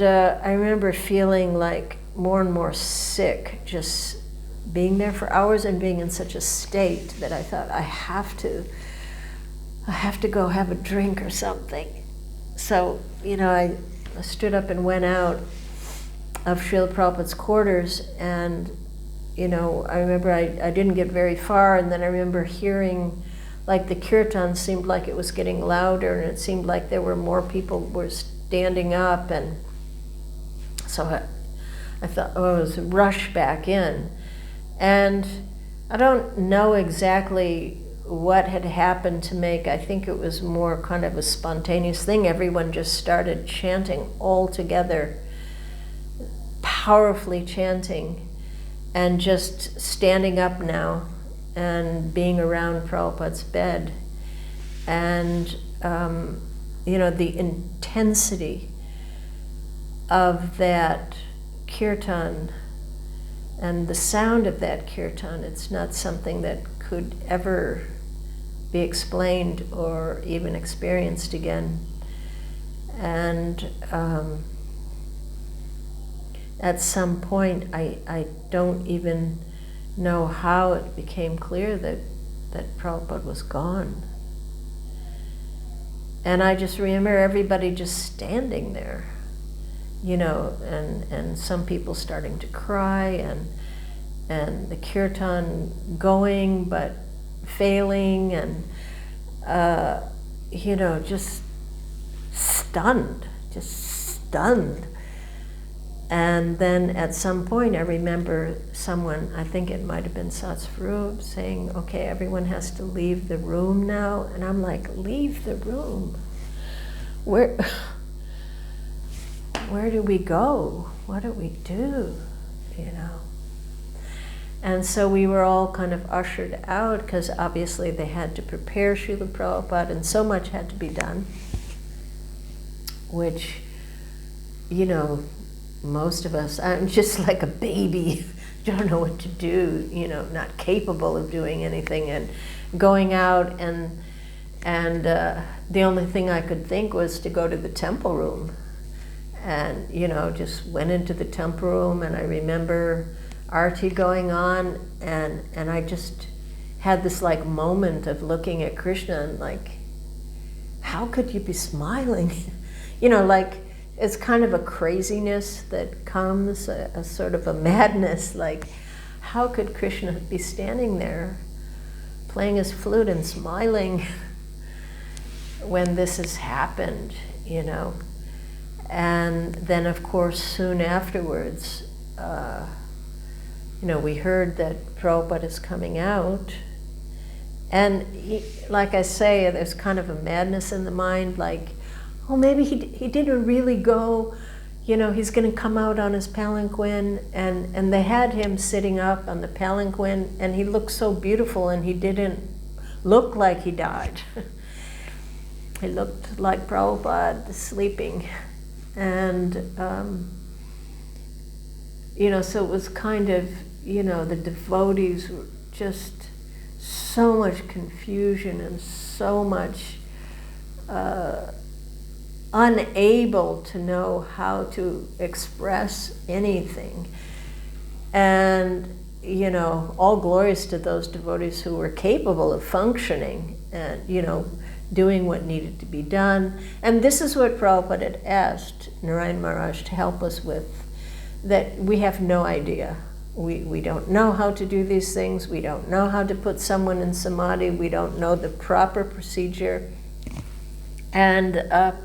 I remember feeling like more and more sick, just being there for hours and being in such a state that I thought, I have to go have a drink or something. So, I stood up and went out of Srila Prabhupada's quarters, and, I remember I didn't get very far, and then I remember hearing, the kirtan seemed like it was getting louder, and it seemed like there were more people were standing up, and so I thought, it was a rush back in. And I don't know exactly what had happened to make, I think it was more kind of a spontaneous thing. Everyone just started chanting all together, powerfully chanting, and just standing up now and being around Prabhupada's bed. And, the intensity of that kirtan and the sound of that kirtan, it's not something that could ever be explained or even experienced again. And at some point, I don't even know how it became clear that Prabhupada was gone. And I just remember everybody just standing there, and some people starting to cry, and the kirtan going but failing, and just stunned. And then at some point I remember someone, I think it might have been Satsvarup, saying, okay, everyone has to leave the room now. And I'm like, leave the room? Where do we go? What do we do? And so we were all kind of ushered out, because obviously they had to prepare Srila Prabhupada, and so much had to be done, which, most of us, I'm just like a baby, don't know what to do, not capable of doing anything, and going out, and the only thing I could think was to go to the temple room. And, just went into the temple room, and I remember Arti going on, and I just had this moment of looking at Krishna and how could you be smiling? It's kind of a craziness that comes, a sort of a madness, how could Krishna be standing there playing his flute and smiling when this has happened, And then, of course, soon afterwards, we heard that Prabhupada is coming out, And like I say, there's kind of a madness in the mind, like, oh, maybe he didn't really go, he's going to come out on his palanquin. And they had him sitting up on the palanquin, and he looked so beautiful, and he didn't look like he died. He looked like Prabhupada sleeping. And, so it was kind of, the devotees were just so much confusion and so much unable to know how to express anything. And, all glories to those devotees who were capable of functioning and, doing what needed to be done. And this is what Prabhupada had asked Narayan Maharaj to help us with, that we have no idea. We don't know how to do these things. We don't know how to put someone in samadhi. We don't know the proper procedure. And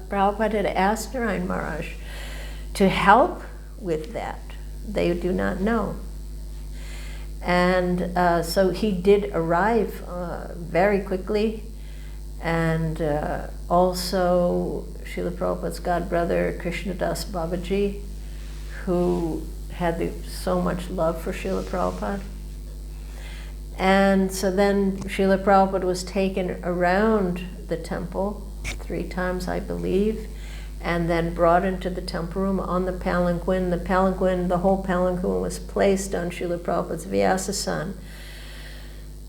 Prabhupada had asked Narayan Maharaj to help with that. They do not know. And so he did arrive very quickly. And also Srila Prabhupada's godbrother, Krishnadas Babaji, who had so much love for Srila Prabhupada. And so then Srila Prabhupada was taken around the temple 3 times, I believe, and then brought into the temple room on the palanquin. The whole palanquin was placed on Srila Prabhupada's Vyasasana.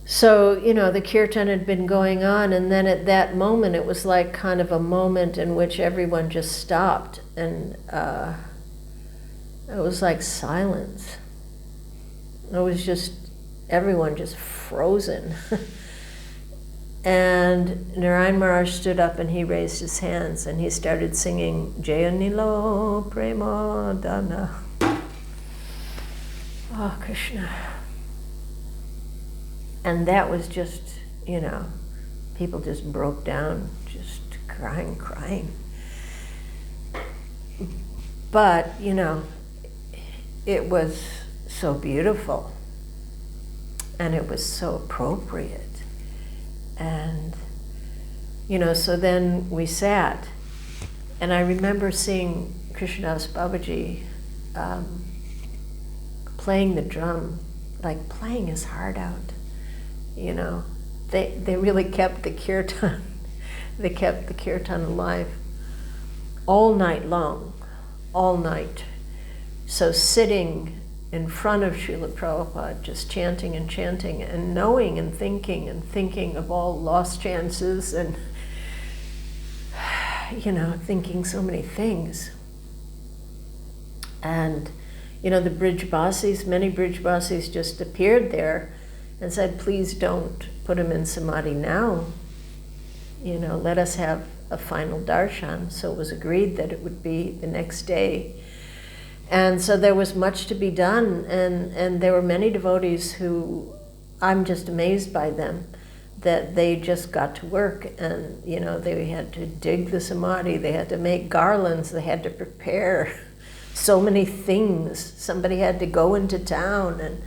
So, the kirtan had been going on, and then at that moment, it was like kind of a moment in which everyone just stopped, and it was like silence. It was just, everyone just frozen. And Narayan Maharaj stood up and he raised his hands and he started singing Jaya Nilo Prema Dana. Oh, Krishna. And that was just, people just broke down, just crying. But, it was so beautiful and it was so appropriate. And, so then we sat, and I remember seeing Krishnadas Babaji playing the drum, like playing his heart out. They really kept the kirtan. They kept the kirtan alive all night long, all night. So sitting in front of Srila Prabhupada, just chanting and knowing and thinking of all lost chances and, thinking so many things. And, the Brijbasis, many Brijbasis just appeared there and said, please don't put him in samadhi now. Let us have a final darshan. So it was agreed that it would be the next day. And so there was much to be done, and there were many devotees who, I'm just amazed by them, that they just got to work, and they had to dig the samadhi, they had to make garlands, they had to prepare so many things. Somebody had to go into town, and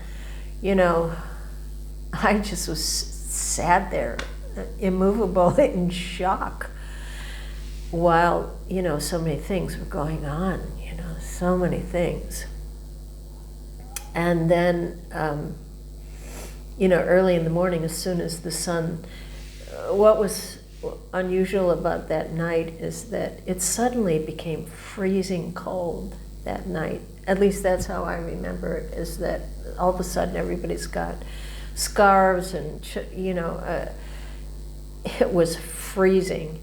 I just was sat there, immovable, in shock, while so many things were going on. So many things. And then, early in the morning, as soon as the sun, what was unusual about that night is that it suddenly became freezing cold that night. At least that's how I remember it, is that all of a sudden everybody's got scarves and, it was freezing.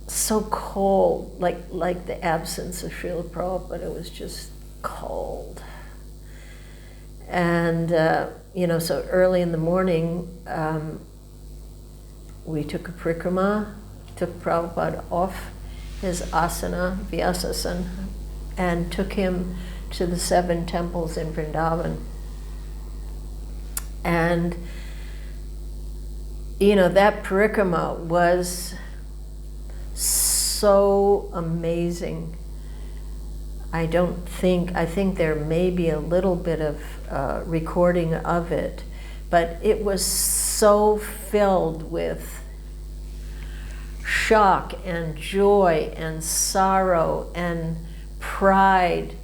So cold, like the absence of Srila Prabhupada. It was just cold. And, so early in the morning, we took a parikrama, took Prabhupada off his asana, Vyasasana, and took him to the 7 temples in Vrindavan. And, that parikrama was so amazing. I think there may be a little bit of recording of it, but it was so filled with shock and joy and sorrow and pride,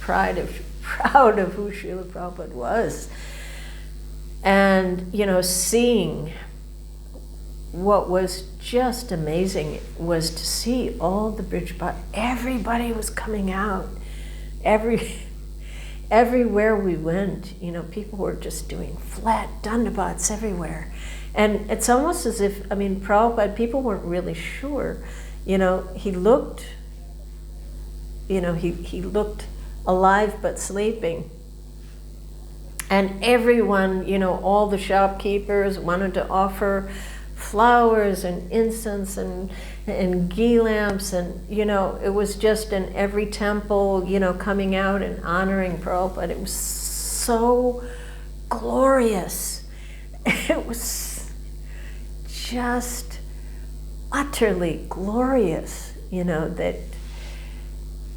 proud of who Srila Prabhupada was. And, seeing what was just amazing was to see all the Brijbhat, everybody was coming out. Everywhere we went, people were just doing flat dandavats everywhere. And it's almost as if, Prabhupada, people weren't really sure. He looked, he looked alive but sleeping. And everyone, all the shopkeepers wanted to offer flowers and incense and ghee lamps, and it was just in every temple, coming out and honoring Prabhupada. It was so glorious. It was just utterly glorious, that,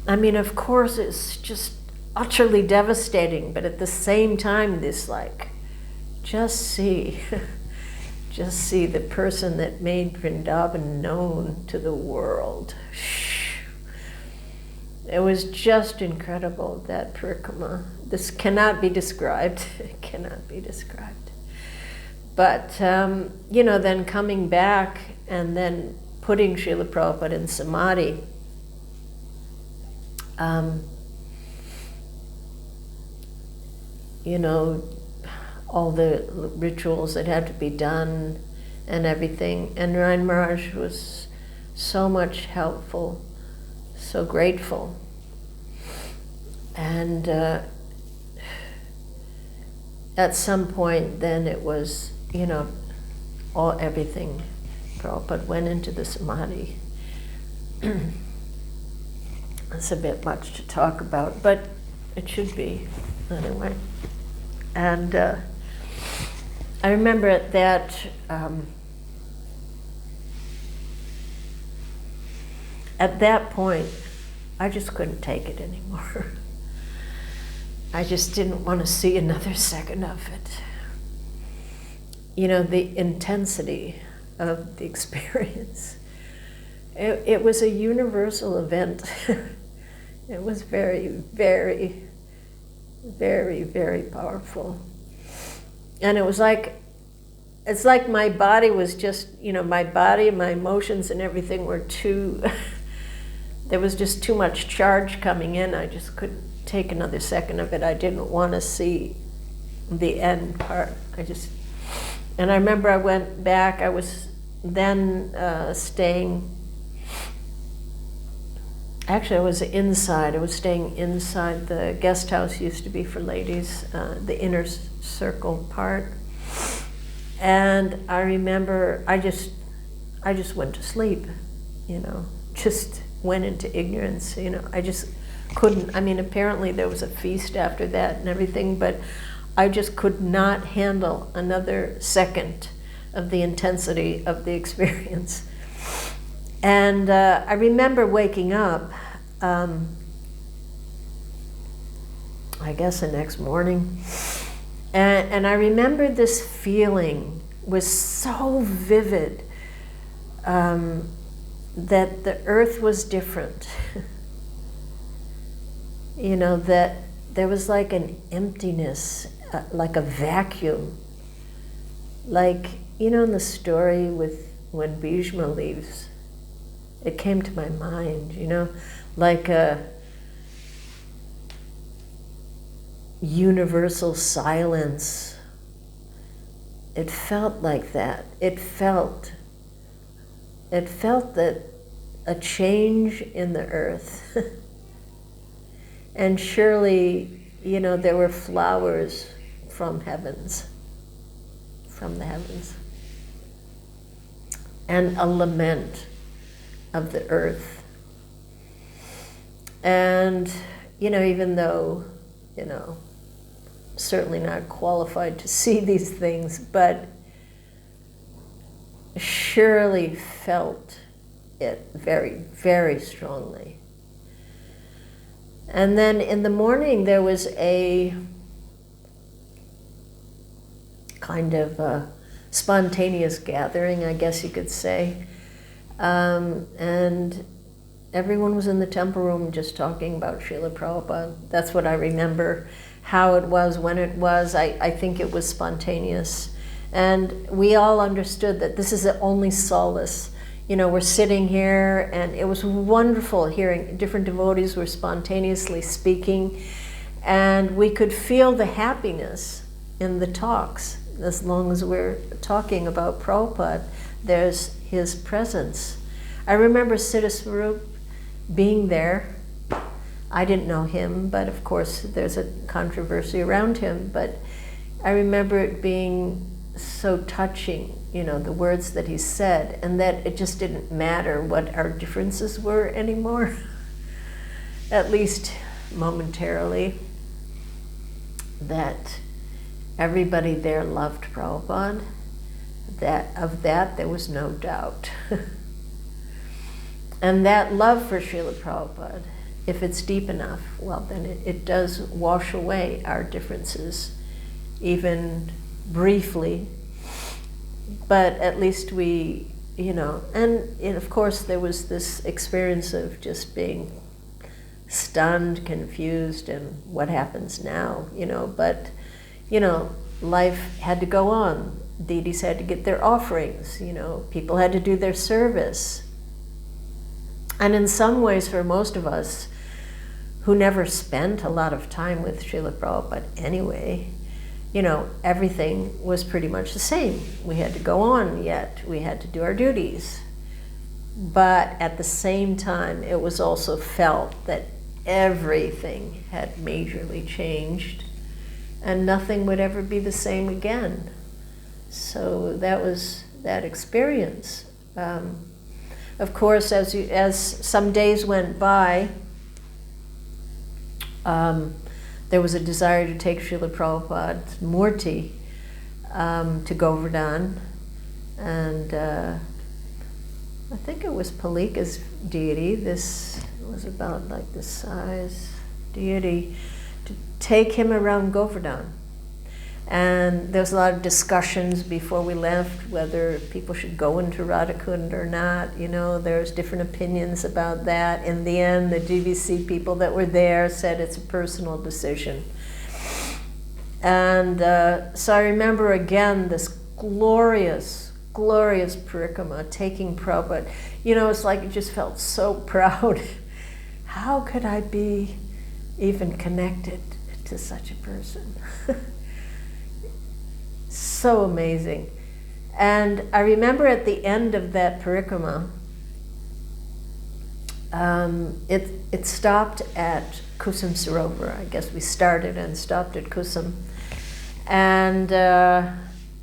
of course it's just utterly devastating, but at the same time, this just see the person that made Vrindavan known to the world. It was just incredible, that parikrama. This cannot be described. It cannot be described. But, then coming back and then putting Srila Prabhupada in Samadhi, all the rituals that had to be done and everything. And Narayan Maharaj was so much helpful, so grateful. And at some point then it was, everything. Prabhupada went into the Samadhi. It's a bit much to talk about, but it should be anyway. And I remember at that point, I just couldn't take it anymore. I just didn't want to see another second of it. The intensity of the experience. It was a universal event. It was very, very, very, very powerful. And it's like my body was just, my body and my emotions and everything were there was just too much charge coming in. I just couldn't take another second of it. I didn't want to see the end part. And I remember I went back, I was then staying, actually I was inside, I was staying inside. The guest house used to be for ladies, the inner circle part. And I remember I just went to sleep, just went into ignorance, I just couldn't, apparently there was a feast after that and everything, but I just could not handle another second of the intensity of the experience. And I remember waking up, I guess the next morning, and I remember this feeling was so vivid, that the earth was different. That there was like an emptiness, like a vacuum. Like, in the story with when Bhishma leaves, it came to my mind, like a universal silence. It felt like that. It felt that a change in the earth. And surely, there were flowers from the heavens. And a lament of the earth. And, even though, certainly not qualified to see these things, but surely felt it very, very strongly. And then in the morning there was a kind of a spontaneous gathering, I guess you could say. And everyone was in the temple room just talking about Srila Prabhupada. That's what I remember, how it was, when it was. I think it was spontaneous. And we all understood that this is the only solace. You know, we're sitting here, and it was wonderful hearing different devotees were spontaneously speaking, and we could feel the happiness in the talks. As long as we're talking about Prabhupada, there's his presence. I remember Siddha Swarup being there. I didn't know him, but of course there's a controversy around him, but I remember it being so touching, you know, the words that he said, and that it just didn't matter what our differences were anymore, at least momentarily, that everybody there loved Prabhupada. Of that there was no doubt. And that love for Srila Prabhupada, if it's deep enough, well, then it does wash away our differences, even briefly. But at least we, you know, and of course there was this experience of just being stunned, confused, and what happens now, you know. But, you know, life had to go on. Deities had to get their offerings, you know, people had to do their service. And in some ways, for most of us who never spent a lot of time with Srila Prabhupada anyway, you know, everything was pretty much the same. We had to go on, yet we had to do our duties. But at the same time, it was also felt that everything had majorly changed and nothing would ever be the same again. So that was that experience. Of course, as some days went by, there was a desire to take Srila Prabhupada's Murti to Govardhan, and I think it was Palika's deity. This was about like this size deity, to take him around Govardhan. And there was a lot of discussions before we left whether people should go into Radhakund or not. You know, there's different opinions about that. In the end, the GBC people that were there said it's a personal decision. And so I remember again this glorious, glorious parikrama, taking Prabhupada. You know, it's like it just felt so proud. How could I be even connected to such a person? So amazing. And I remember at the end of that parikrama, it stopped at Kusum Sarovar. I guess we started and stopped at Kusum. And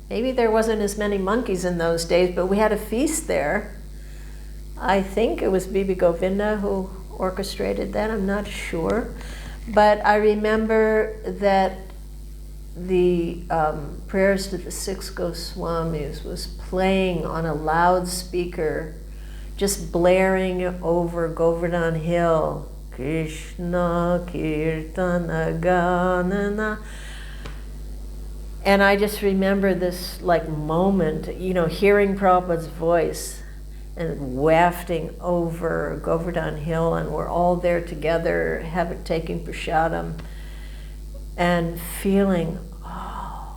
maybe there wasn't as many monkeys in those days, but we had a feast there. I think it was Bibi Govinda who orchestrated that, I'm not sure. But I remember that the prayers to the six Goswamis was playing on a loudspeaker, just blaring over Govardhan Hill. Krishna Kirtana Ganana. And I just remember this like moment, you know, hearing Prabhupada's voice and wafting over Govardhan Hill, and we're all there together, taking prasadam, and feeling, oh,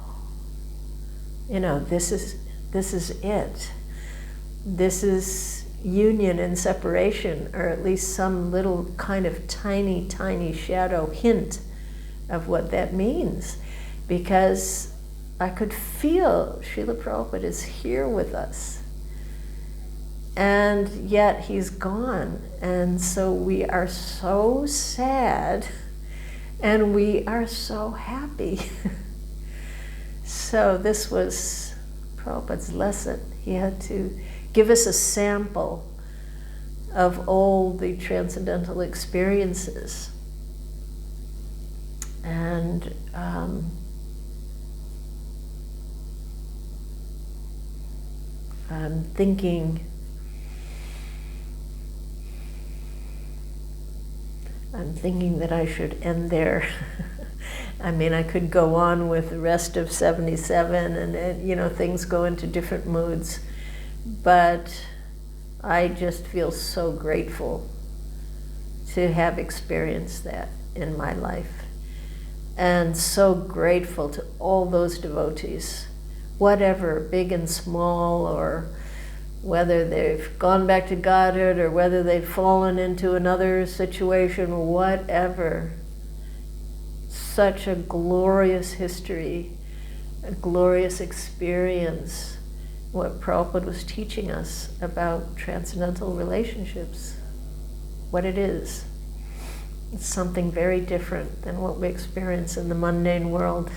you know, this is it. This is union and separation, or at least some little kind of tiny, tiny shadow hint of what that means. Because I could feel Srila Prabhupada is here with us. And yet he's gone. And so we are so sad. And we are so happy. So this was Prabhupada's lesson. He had to give us a sample of all the transcendental experiences. And I'm thinking that I should end there. I mean, I could go on with the rest of 77 and you know, things go into different moods. But I just feel so grateful to have experienced that in my life. And so grateful to all those devotees, whatever, big and small, or whether they've gone back to Godhood or whether they've fallen into another situation, whatever. Such a glorious history, a glorious experience, what Prabhupada was teaching us about transcendental relationships, what it is. It's something very different than what we experience in the mundane world.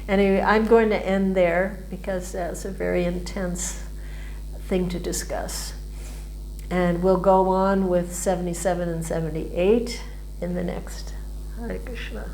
Anyway, I'm going to end there because that's a very intense thing to discuss. And we'll go on with 77 and 78 in the next Hare Krishna.